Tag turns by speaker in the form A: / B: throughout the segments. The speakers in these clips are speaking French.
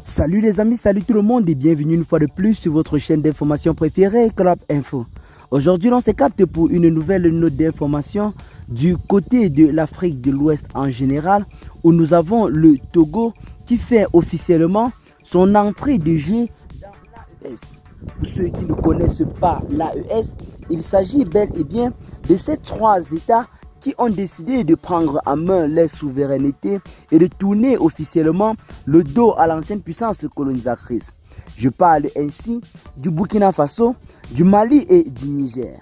A: Salut les amis, salut tout le monde et bienvenue une fois de plus sur votre chaîne d'information préférée, Club Info. Aujourd'hui, on se capte pour une nouvelle note d'information du côté de l'Afrique de l'Ouest en général, où nous avons le Togo qui fait officiellement son entrée de jeu dans l'AES. Pour ceux qui ne connaissent pas l'AES, il s'agit bel et bien de ces trois États qui ont décidé de prendre en main leur souveraineté et de tourner officiellement le dos à l'ancienne puissance colonisatrice. Je parle ainsi du Burkina Faso, du Mali et du Niger.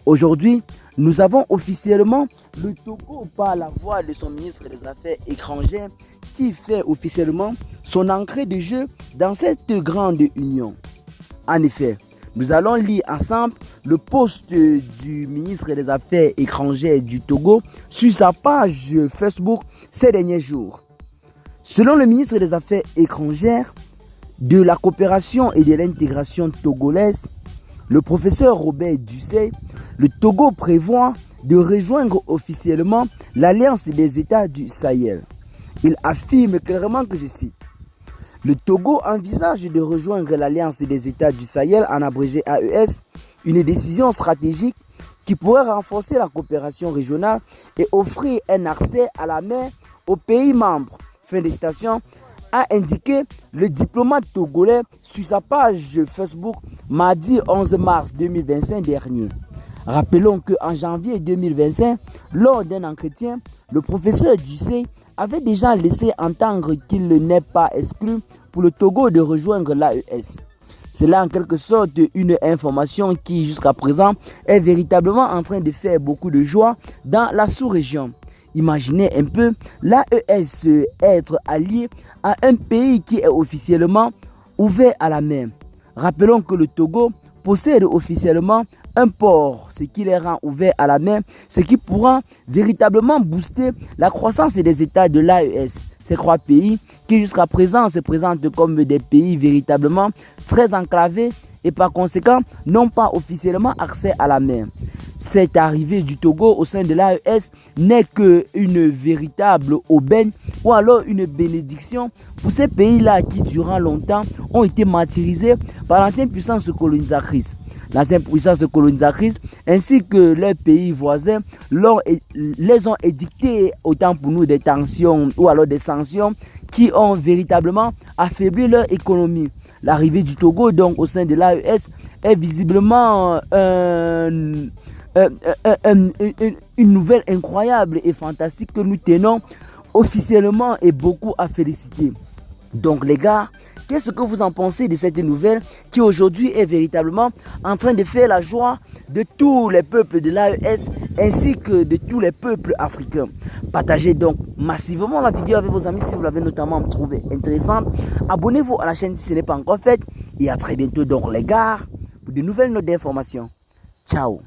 A: Aujourd'hui, nous avons officiellement le Togo par la voix de son ministre des Affaires étrangères qui fait officiellement son entrée de jeu dans cette grande union. En effet, nous allons lire ensemble le post du ministre des Affaires étrangères du Togo sur sa page Facebook ces derniers jours. Selon le ministre des Affaires étrangères, de la coopération et de l'intégration togolaise, le professeur Robert Dussey, le Togo prévoit de rejoindre officiellement l'Alliance des États du Sahel. Il affirme clairement que je cite: le Togo envisage de rejoindre l'Alliance des États du Sahel, en abrégé AES, une décision stratégique qui pourrait renforcer la coopération régionale et offrir un accès à la mer aux pays membres. Fin de citation, a indiqué le diplomate togolais sur sa page Facebook mardi 11 mars 2025 dernier. Rappelons qu'en janvier 2025, lors d'un entretien, le professeur Dussey avait déjà laissé entendre qu'il n'est pas exclu pour le Togo de rejoindre l'AES. C'est là en quelque sorte une information qui jusqu'à présent est véritablement en train de faire beaucoup de joie dans la sous-région. Imaginez un peu l'AES être allié à un pays qui est officiellement ouvert à la mer. Rappelons que le Togo possède officiellement un port, ce qui les rend ouverts à la mer, ce qui pourra véritablement booster la croissance des États de l'AES. Ces trois pays qui jusqu'à présent se présentent comme des pays véritablement très enclavés et par conséquent n'ont pas officiellement accès à la mer. Cette arrivée du Togo au sein de l'AES n'est qu'une véritable aubaine ou alors une bénédiction pour ces pays-là qui durant longtemps ont été martyrisés par l'ancienne puissance colonisatrice. L'ancienne puissance colonisatrice ainsi que leurs pays voisins les ont édicté autant pour nous des tensions ou alors des sanctions qui ont véritablement affaibli leur économie. L'arrivée du Togo donc au sein de l'AES est visiblement une nouvelle incroyable et fantastique que nous tenons officiellement et beaucoup à féliciter. Donc les gars, qu'est-ce que vous en pensez de cette nouvelle qui aujourd'hui est véritablement en train de faire la joie de tous les peuples de l'AES ainsi que de tous les peuples africains? Partagez donc massivement la vidéo avec vos amis si vous l'avez notamment trouvé intéressante. Abonnez-vous à la chaîne si ce n'est pas encore fait. Et à très bientôt donc les gars pour de nouvelles notes d'information. Ciao.